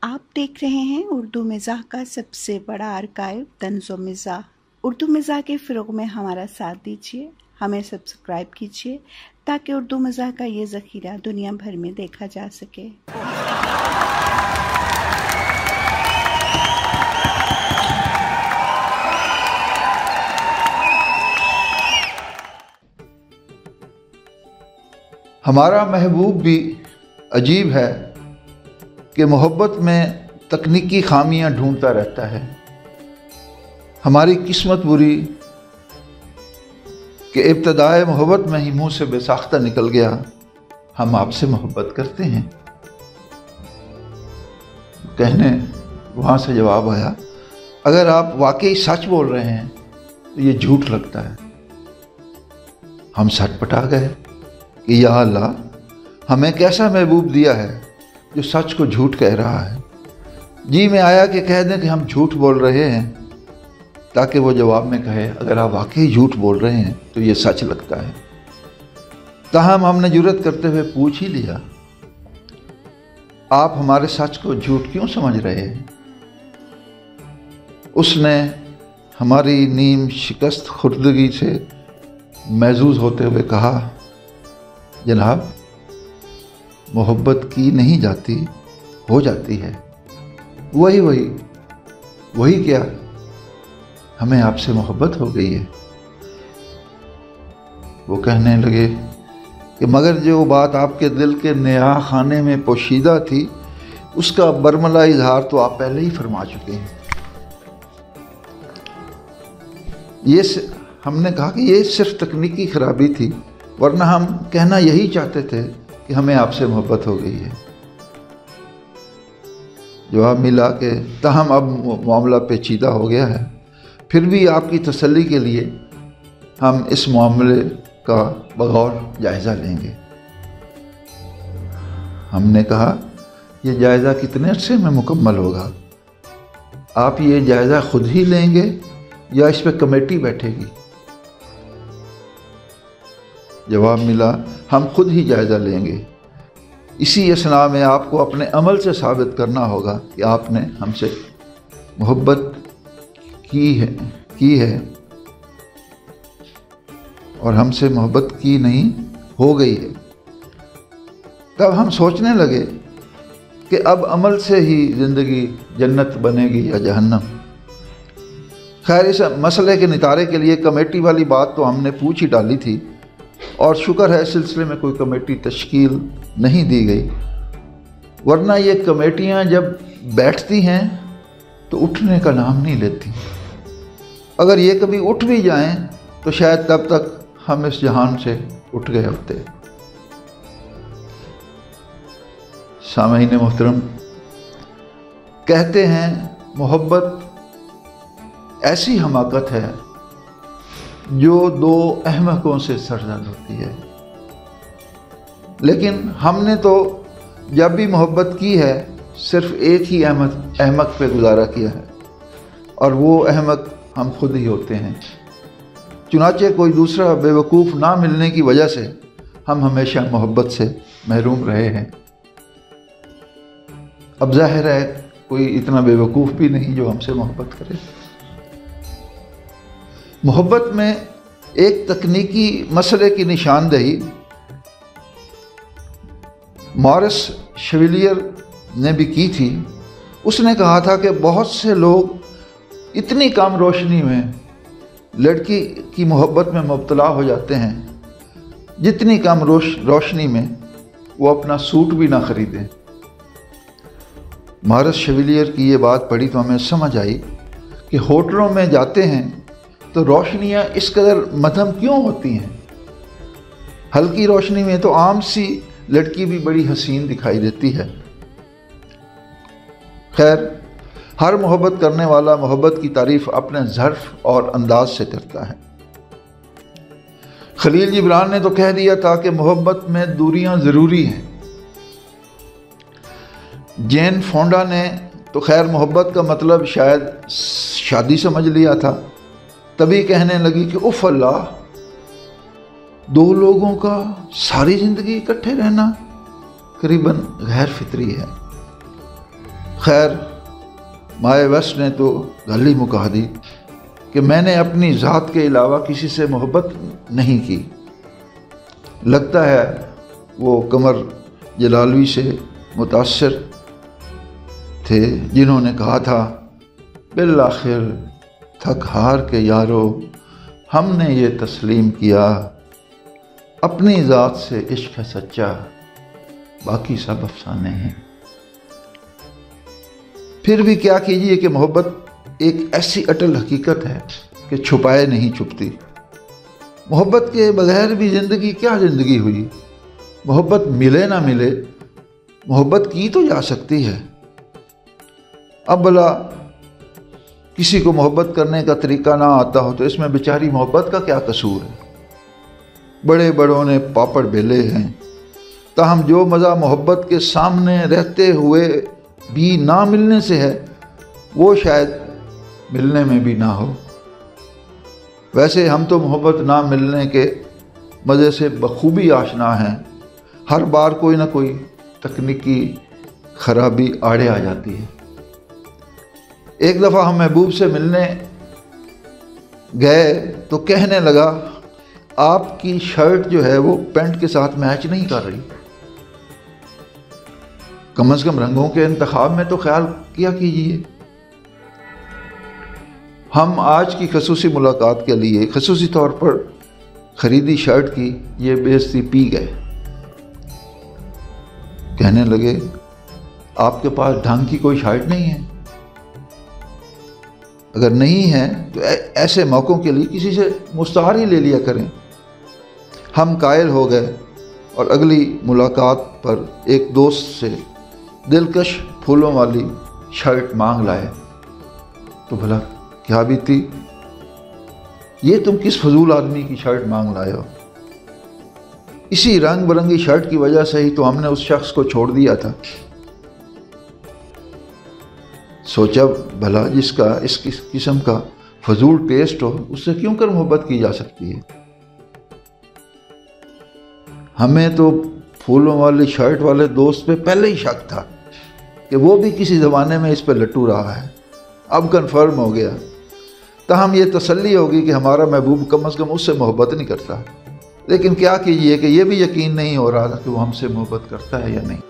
आप देख रहे हैं उर्दू मिज़ाह का सबसे बड़ा आर्काइव तंज़ो मिज़ाह। उर्दू मिज़ाह के फ़रोग़ में हमारा साथ दीजिए, हमें सब्सक्राइब कीजिए ताकि उर्दू मिज़ाह का ये ज़ख़ीरा दुनिया भर में देखा जा सके। हमारा महबूब भी अजीब है कि मोहब्बत में तकनीकी खामियां ढूंढता रहता है। हमारी किस्मत बुरी कि इब्तदाए मोहब्बत में ही मुंह से बेसाख्ता निकल गया, हम आपसे मोहब्बत करते हैं। कहने वहाँ से जवाब आया, अगर आप वाकई सच बोल रहे हैं तो ये झूठ लगता है। हम सटपटा गए कि या अल्लाह, हमें कैसा महबूब दिया है जो सच को झूठ कह रहा है। जी में आया कि कह दें कि हम झूठ बोल रहे हैं, ताकि वो जवाब में कहे अगर आप वाकई झूठ बोल रहे हैं तो ये सच लगता है। ताहम हमने जुर्रत करते हुए पूछ ही लिया, आप हमारे सच को झूठ क्यों समझ रहे हैं? उसने हमारी नीम शिकस्त खुर्दगी से महजूज होते हुए कहा, जनाब, मोहब्बत की नहीं जाती, हो जाती है। वही क्या, हमें आपसे मोहब्बत हो गई है। वो कहने लगे कि मगर जो बात आपके दिल के नेहा खाने में पोशीदा थी, उसका बरमला इजहार तो आप पहले ही फरमा चुके हैं। हमने कहा कि ये सिर्फ तकनीकी खराबी थी, वरना हम कहना यही चाहते थे कि हमें आपसे मोहब्बत हो गई है। जवाब मिला कि ताहम अब मामला पेचीदा हो गया है, फिर भी आपकी तसल्ली के लिए हम इस मामले का बगौर जायज़ा लेंगे। हमने कहा, यह जायज़ा कितने अरसे में मुकम्मल होगा? आप ये जायज़ा खुद ही लेंगे या इस पर कमेटी बैठेगी? जवाब मिला, हम खुद ही जायज़ा लेंगे। इसी असना में आपको अपने अमल से साबित करना होगा कि आपने हमसे मोहब्बत की है और हमसे मोहब्बत की नहीं, हो गई है। तब हम सोचने लगे कि अब अमल से ही ज़िंदगी जन्नत बनेगी या जहन्नम। खैर, इस मसले के नितारे के लिए कमेटी वाली बात तो हमने पूछ ही डाली थी, और शुक्र है इस सिलसिले में कोई कमेटी तश्कील नहीं दी गई, वरना ये कमेटियां जब बैठती हैं तो उठने का नाम नहीं लेती। अगर ये कभी उठ भी जाएं तो शायद तब तक हम इस जहान से उठ गए होते। सामईन मोहतरम, कहते हैं मोहब्बत ऐसी हमाकत है जो दो अहमकों से सरजद होती है, लेकिन हमने तो जब भी मोहब्बत की है सिर्फ एक ही अहमक पे गुजारा किया है, और वो अहमक हम खुद ही होते हैं। चुनाचे कोई दूसरा बेवकूफ़ ना मिलने की वजह से हम हमेशा मोहब्बत से महरूम रहे हैं। अब जाहिर है कोई इतना बेवकूफ़ भी नहीं जो हमसे मोहब्बत करे। मोहब्बत में एक तकनीकी मसले की निशानदेही मॉरिस शेविलियर ने भी की थी। उसने कहा था कि बहुत से लोग इतनी कम रोशनी में लड़की की मोहब्बत में मुब्तला हो जाते हैं, जितनी कम रोशनी में वो अपना सूट भी ना खरीदें। मॉरिस शेविलियर की ये बात पढ़ी तो हमें समझ आई कि होटलों में जाते हैं तो रोशनियाँ इस कदर मध्यम क्यों होती हैं। हल्की रोशनी में तो आम सी लड़की भी बड़ी हसीन दिखाई देती है। खैर, हर मोहब्बत करने वाला मोहब्बत की तारीफ अपने ज़र्फ़ और अंदाज से करता है। खलील जिब्रान ने तो कह दिया था कि मोहब्बत में दूरियां ज़रूरी हैं। जेन फोंडा ने तो खैर मोहब्बत का मतलब शायद शादी समझ लिया था, तभी कहने लगी कि उफ़ अल्लाह, दो लोगों का सारी ज़िंदगी इकट्ठे रहना करीबन गैर फितरी है। خیر مائے وس نے تو گل ہی مکا دی کہ میں نے اپنی ذات کے علاوہ کسی سے محبت نہیں کی۔ لگتا ہے وہ قمر جلالوی سے متاثر تھے جنہوں نے کہا تھا بالآخر تھک ہار کے یارو ہم نے یہ تسلیم کیا، اپنی ذات سے عشق ہے سچا، باقی سب افسانے ہیں۔ پھر بھی کیا کیجئے کہ محبت ایک ایسی اٹل حقیقت ہے کہ چھپائے نہیں چھپتی۔ محبت کے بغیر بھی زندگی کیا زندگی ہوئی۔ محبت ملے نہ ملے، محبت کی تو جا سکتی ہے۔ اب بھلا کسی کو محبت کرنے کا طریقہ نہ آتا ہو تو اس میں بیچاری محبت کا کیا قصور ہے۔ بڑے بڑوں نے پاپڑ بیلے ہیں، تاہم جو مزہ محبت کے سامنے رہتے ہوئے بھی نہ ملنے سے ہے وہ شاید ملنے میں بھی نہ ہو۔ ویسے ہم تو محبت نہ ملنے کے مزے سے بخوبی آشنا ہیں، ہر بار کوئی نہ کوئی تکنیکی خرابی آڑے آ جاتی ہے۔ ایک دفعہ ہم محبوب سے ملنے گئے تو کہنے لگا آپ کی شرٹ جو ہے وہ پینٹ کے ساتھ میچ نہیں کر رہی، کم از کم رنگوں کے انتخاب میں تو خیال کیا کیجیے۔ ہم آج کی خصوصی ملاقات کے لیے خصوصی طور پر خریدی شرٹ کی یہ بے عزتی پی گئے۔ کہنے لگے آپ کے پاس ڈھنگ کی کوئی شرٹ نہیں ہے؟ اگر نہیں ہے تو ایسے موقعوں کے لیے کسی سے مستعار ہی لے لیا کریں۔ ہم قائل ہو گئے اور اگلی ملاقات پر ایک دوست سے دلکش پھولوں والی شرٹ مانگ لائے تو بھلا کیا بھی تھی، یہ تم کس فضول آدمی کی شرٹ مانگ لائے ہو؟ اسی رنگ برنگی شرٹ کی وجہ سے ہی تو ہم نے اس شخص کو چھوڑ دیا تھا۔ سوچا بھلا جس کا اس قسم کا فضول ٹیسٹ ہو اس سے کیوں کر محبت کی جا سکتی ہے۔ ہمیں تو پھولوں والی شرٹ والے دوست پہ پہلے ہی شک تھا کہ وہ بھی کسی زمانے میں اس پہ لٹو رہا ہے، اب کنفرم ہو گیا۔ تاہم یہ تسلی ہوگی کہ ہمارا محبوب کم از کم اس سے محبت نہیں کرتا، لیکن کیا کیجئے کہ یہ بھی یقین نہیں ہو رہا تھا کہ وہ ہم سے محبت کرتا ہے یا نہیں۔